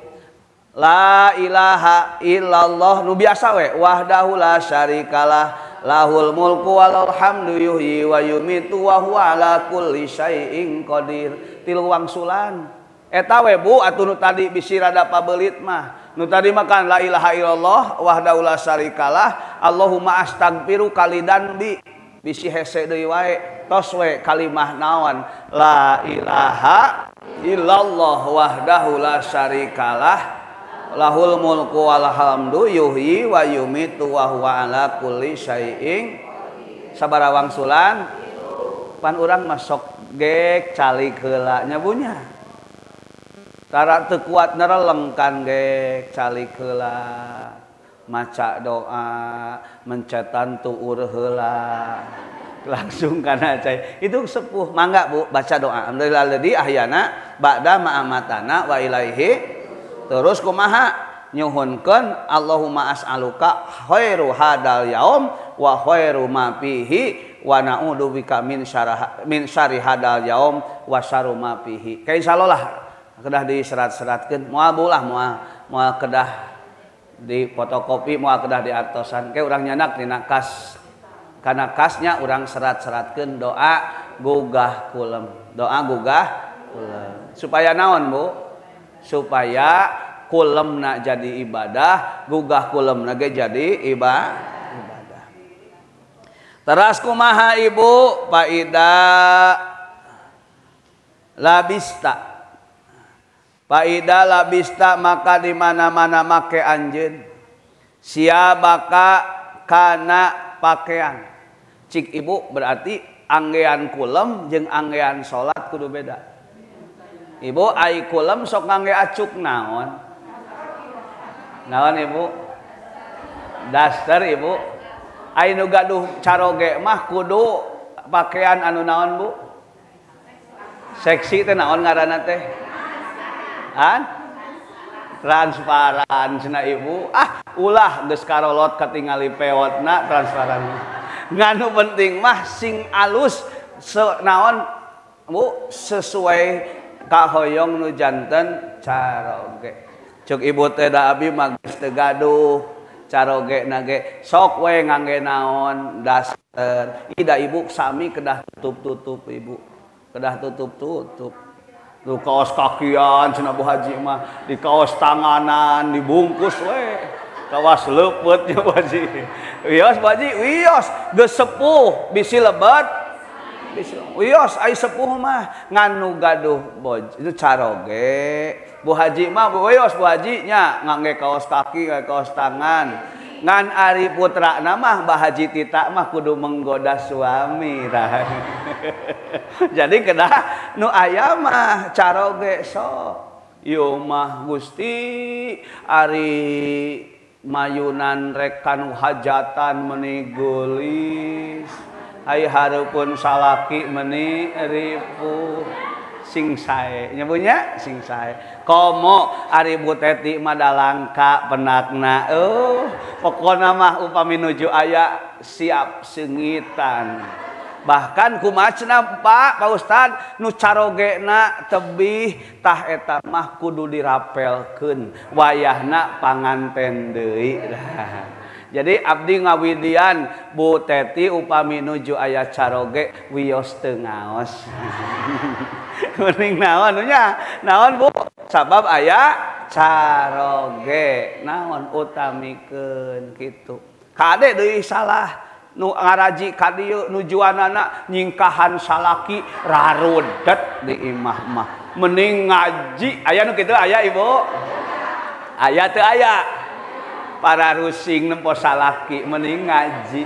la ilaha illallah nu biasa we wahdahu la syarikalah lahul mulku walal hamdu yuhyi wa yumitu wa huwa ala kulli syai'in qadir tilu wangsulan eta we Bu atuh nu tadi bisi rada pabelit mah nu tadi makan la ilaha illallah wahdahu la syarikalah Allahumma astagfiru kalidan bisi hese deui wae tos we kalimah naon la ilaha illallah wahdahu la syarikalah lahul mulku wal hamdu yuhyi wa yumitu wa huwa ala kulli syai'in sabaraha wangsulan pan urang masuk gek calik heula nya bunya tara teu kuat nerelem kan gek calik heula maca doa mencetan tuur heula langsung kana cai itu sepuh mangga Bu baca doa alhamdulillah ladzi ahyana ba'da ma'amatana wa ilaihi terus kumaha nyuhunkeun Allahumma as'aluka khairu hadal yaum wa khairu ma fihi wa na'udzubika min syarri hadal yaum wa syarru ma fihi ka insyaallah kedah diserat-seratkeun moal bulah moal kedah di fotokopi moal kedah di artosan ke urang nyandak dina kas kana kasnya urang serat-seratkeun doa gugah kulem supaya naon Bu supaya kulemna jadi ibadah gugah kulemna ge jadi ibadah teras kumaha Ibu faida labista maka di mana-mana make anjeun siabaka kana pakaian cik Ibu berarti anggean kulem jeung anggean salat kudu beda Ibu ai kulem sok ngangge acuk naon Ibu daster Ibu ai nu gaduh caroge mah kudu pakaian anu naon Bu seksi teh naon ngaranna teh transparan cenah Ibu ulah geus karolot katingali pewotna transparan nganu penting mah sing alus naon Bu sesuai kahoyong nu janten caroge cuk Ibu teh da abi mah geus teu gaduh caroge na ge sok we ngangge naon daster ida Ibu sami kedah tutup Ibu kedah tutup lu kaos kakian cenah Bu Haji mah di kaos tanganan dibungkus we kawas leupeut nya Bu Haji wios Bu Haji wios geus sepuh bisi lebat wios ai sepuh mah nganu gaduh boj itu caroge Bu Haji mah wios Bu Haji nya ngangge kaos kaki ngangge kaos tangan ngan ari putrana mah Mbah Haji Tita mah kudu menggoda suami jadi kedah nu aya mah caroge sok ieu mah Gusti ari mayunan rek kanu hajatan meuni geulis ai hareupeun salaki meuni ripuh sing sae nyebunya sing sae komo ari Bu Teti mah dalangka penakna pokona mah upami nuju aya siap sengitan bahkan kumacna Pak Ustad nu carogena tebih tah eta mah kudu dirapelkeun wayahna panganten deui jadi abdi ngawidian Bu Teti upami nuju aya caroge wios teu ngaos mending naon nya naon Bu sabab aya caroge naon utamikeun kitu kade deui salah nu ngaraji ka dieu nujuanana nyingkahan salaki rarudet di imah mah mending ngaji aya nu kitu aya Ibu aya teu aya para rusing nempo salaki mending ngaji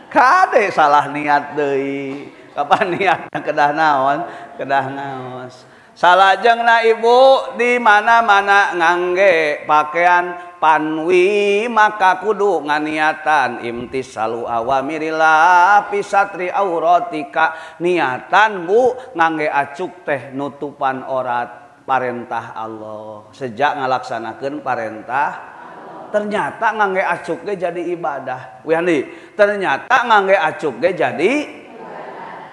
kade salah niat deui kapan niatna kedah naon kedah ngaos Salajengna ibu di mana-mana ngangge pakaian panwi maka kudu nganiatan imtisalu awamirillah pisatri auratika niatan bu ngangge acuk teh nutupan orat parentah Allah sejak ngalaksanakeun parentah ternyata ngangge acuk ge jadi ibadah wihandi ternyata ngangge acuk ge jadi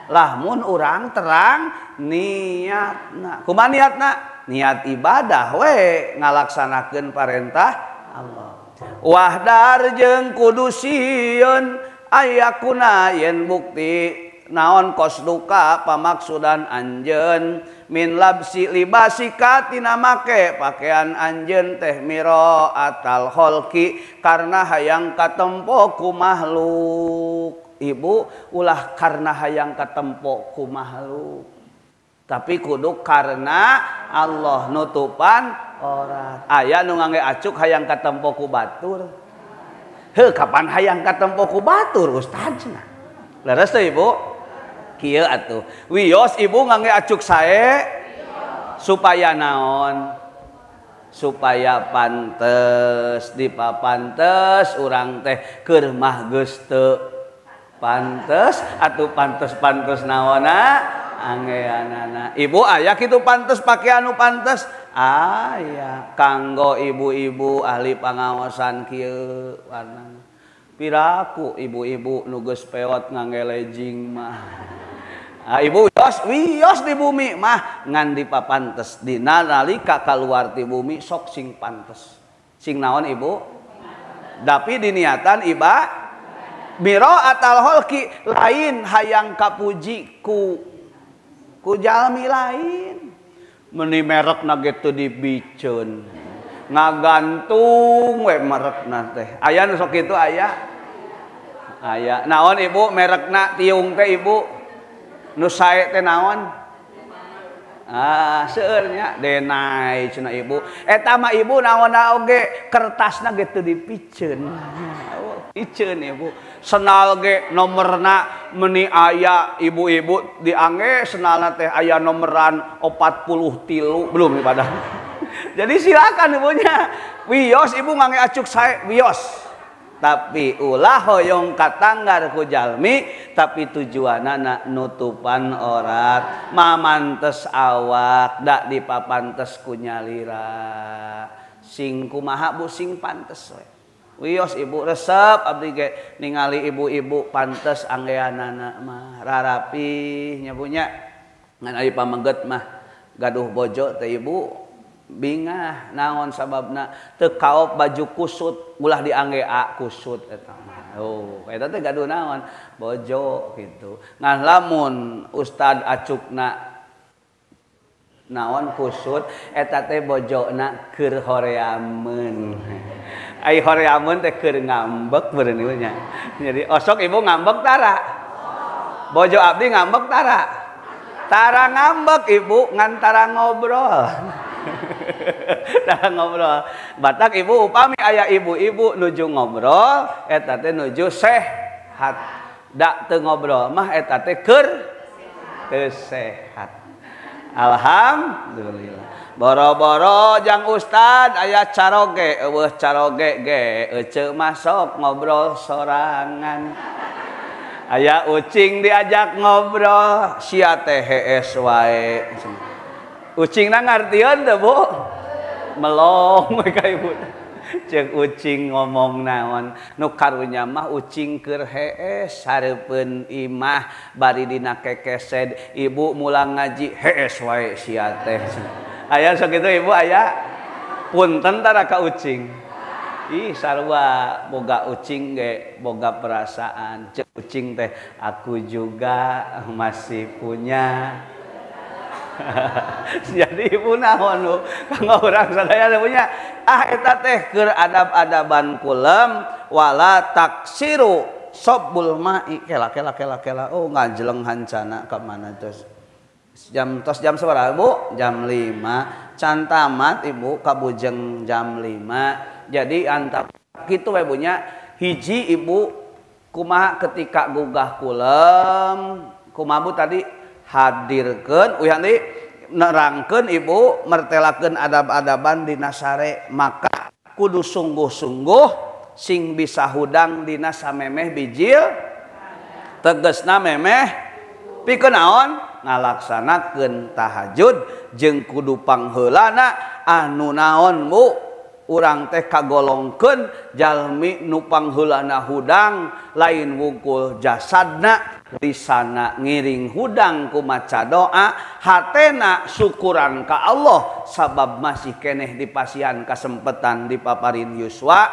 lamun urang terang niatna kumaha niatna niat ibadah we ngalaksanakeun parentah Allah wahdar jeung kudu sieun ayakuna yen bukti naon kosduka pamaksudan anjeun min labsi libasika tina make pakaian anjeun teh miro atal kholqi karena hayang katempo ku makhluk ibu ulah karena hayang katempo ku makhluk tapi kudu karena Allah nutupan orat aya nu ngangge acuk hayang katempo ku batur heuh kapan hayang katempo ku batur ustadzna leres teh ibu kieu atuh wios ibu ngangge acuk sae supaya naon supaya pantes dipapantes urang teh keur mah geus teu pantes atuh pantes-pantes naonna anggeanana ibu aya kitu pantes pakaian nu pantes aya kanggo ibu-ibu ahli pangaosan kieu warna piraku ibu-ibu nu geus peot ngangge legging mah ibu wios di bumi mah ngan dipapantes dina nalika kaluar ti bumi sok sing pantes sing naon ibu tapi diniatan biro atal holki lain hayang kapuji ku jalmi lain meni merekna gitu dibiceun ngagantung we merekna teh aya nu sok kitu aya naon ibu merekna tiung teh ibu nu sae teh naon seueur nya denai cenah ibu eta mah ibu naonna oge kertasna gitu dipiceun iceun ibu senal ge nomerna meni aya ibu-ibu diangge senalna teh aya nomeran 43 belum ibadah jadi silakan ibunya wios ibu ngangge acuk sae wios tapi ulah hoyong katanggar ku jalmi tapi tujuanana nutupan orat mamantes awak dak dipapantes ku nyalira sing kumaha bu sing pantes we wios ibu resep abdi ge ningali ibu-ibu pantes anggeanana mah rarapi nya punya ngan ari pamengget mah gaduh bojo teh ibu bingah naon sababna teu kaop baju kusut ulah diangge kusut eta mah eta teh gaduh naon bojo kitu ngan lamun ustad acukna naon kusut eta teh bojona keur horeameun ai horeameun teh keur ngambek beureun ieu nya jadi osok ibu ngambek tara bojo abdi ngambek tara ngambek ibu ngan tara ngobrol tara ngobrol batak ibu upami aya ibu-ibu nuju ngobrol eta teh nuju sehat dak teu ngobrol mah eta teh keur teu sehat. Alhamdulillah. Boro-boro jang ustad aya caroge, eueuh caroge ge ece masuk ngobrol sorangan. Aya ucing diajak ngobrol, sia teh hees wae. Ucingna ngartieun teu, Bu? Melong we ka ibu. Ceuk ucing ngomong naon nu karunya mah ucing keur hees hareupeun imah bari dina kekesed ibu mulang ngaji hees wae sia teh aya sok kitu ibu aya punten tara ka ucing ih sarua boga ucing ge boga perasaan ceuk ucing teh aku juga masih punya jadi ibu naon nu kanggo urang sadaya punya eta teh keur adab-adaban kulem wala taksiru sobbul ma'i kela oh ngajleng hancana ka mana tos jam sabaraha Bu jam 5 can tamat ibu kabujeng jam 5 jadi antap kitu we bunya hiji ibu kumaha ketika gugah kulem kumaha Bu tadi hadirkeun uyang deui nerangkeun ibu mertelakeun adab-adaban dina sare maka kudu sungguh-sungguh sing bisa hudang dina samemeh bijil tegesna memeh pikeun naon ngalaksanakeun tahajud jeung kudu pangheulana anu naon Bu urang teh kagolongkeun jalmi nu pangheulana hudang lain wungkul jasadna lisana ngiring hudang ku maca doa hatena syukuran ka Allah sabab masih keneh dipasihan kasempatan dipaparin yuswa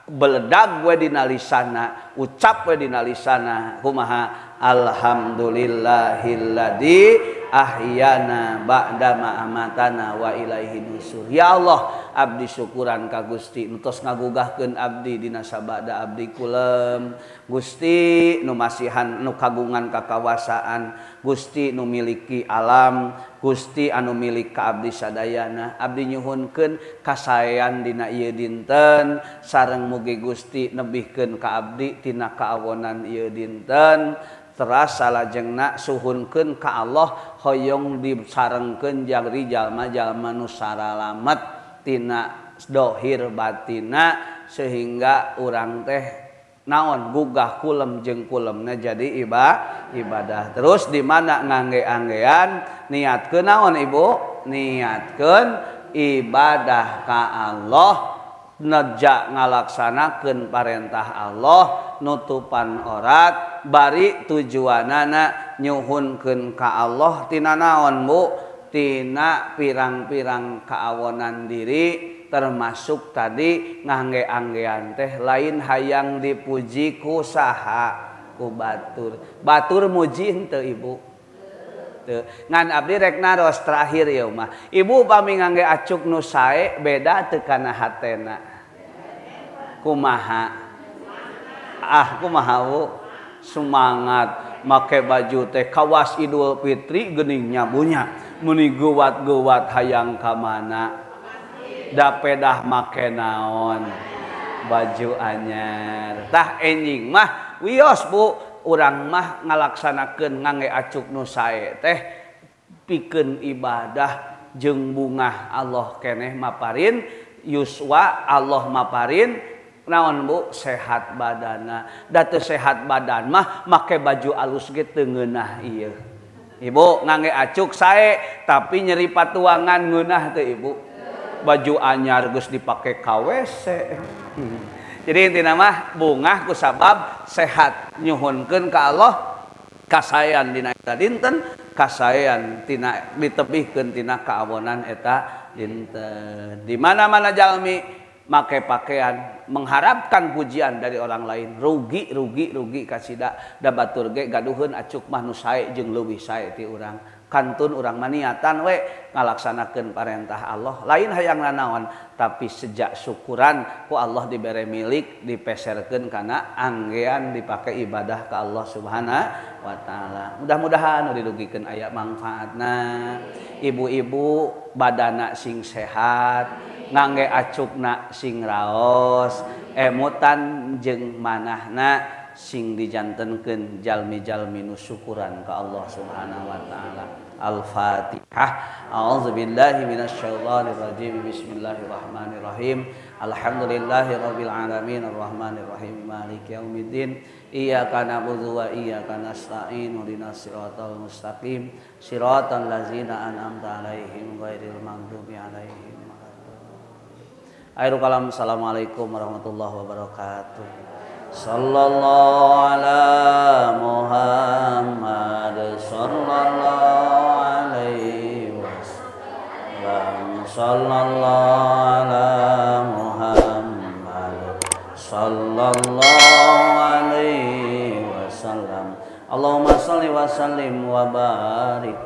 beledag we dina lisana ucap we dina lisana kumaha alhamdulillahilladzi ahyana ba'da amatana wa ilaihi nusur. Ya Allah abdi syukuran ka Gusti nu tos ngagugahkeun abdi dina sabada abdi kulem Gusti nu masihan nu kagungan kakawasaan Gusti nu miliki alam Gusti anu milik ka abdi sadayana abdi nyuhunkeun kasaean dina ieu dinten sareng mugi Gusti nebihkeun ka abdi tina kaawonan ieu dinten teras salajengna suhunkeun ka Allah hoyong disarengkeun jangri jalma-jalma nu saralamet tina dohir batina sehingga urang teh naon gugah kulem jeung kulemna jadi ibadah terus di mana ngangge-anggean niatkeun naon ibu niatkeun ibadah ka Allah neja ngalaksanakeun parentah Allah nutupan orat bari tujuanana nyuhunkeun ka Allah tina naon Bu tina pirang-pirang kaawonan diri termasuk tadi ngangge-anggean teh lain hayang dipuji ku saha ku batur muji henteu Ibu teu ngan abdi rek naros terakhir ya mah Ibu pami ngangge acuk nu sae beda teu kana hatena kumaha kumaha Bu semangat make baju teh kawas Idul Fitri geuning nyabunya muni geuwat-geuwat hayang ka mana da pedah make naon baju anyar tah enjing mah wios Bu urang mah ngalaksanakeun ngangge acuk nu sae teh pikeun ibadah jeung bungah Allah keneh maparin yuswa Allah maparin naon Bu sehat badana da teu sehat badan mah make baju alus ge teu ngeunah ieu Ibu ngangge acuk sae tapi nyeri patuangan ngeunah teu Ibu baju anyar geus dipake ka WC jadi intina mah bungah ku sabab sehat nyuhunkeun ka Allah kasaean dina eta dinten kasaean tina ditebihkeun tina kaawonan eta dinten di mana-mana jalmi make pakaian mengharapkan pujian dari orang lain rugi kasida da batur ge gaduheun acuk mah nu sae jeung leuwih sae ti urang kantun urang maniatan we ngalaksanakeun parentah Allah lain hayang naon tapi sejak syukuran ku Allah dibere milik dipeserkeun kana anggean dipake ibadah ka Allah Subhanahu wa taala mudah-mudahan dirugikeun aya manfaatna ibu-ibu badana sing sehat ngangge acukna sing raos emutan jeung manahna sing dijantenkeun jalmi-jalmi nu syukuran ka Allah Subhanahu wa taala. Al-Fatihah. A'udzubillahi minasyaitonir rajim. Bismillahirrahmanirrahim. Alhamdulillahirabbil alamin arrahmanir rahim maliki yaumiddin. Iyyaka na'budu wa iyyaka nasta'in. Ihdinas siratal mustaqim. Siratal ladzina an'amta 'alaihim ghairil maghdubi 'alaihim waladdallin. Akhirul kalam. Assalamualaikum warahmatullahi wabarakatuh. Sallallahu ala Muhammad sallallahu alaihi wasallam sallallahu ala Muhammad sallallahu alaihi wasallam Allahumma shalli wa sallim wa barik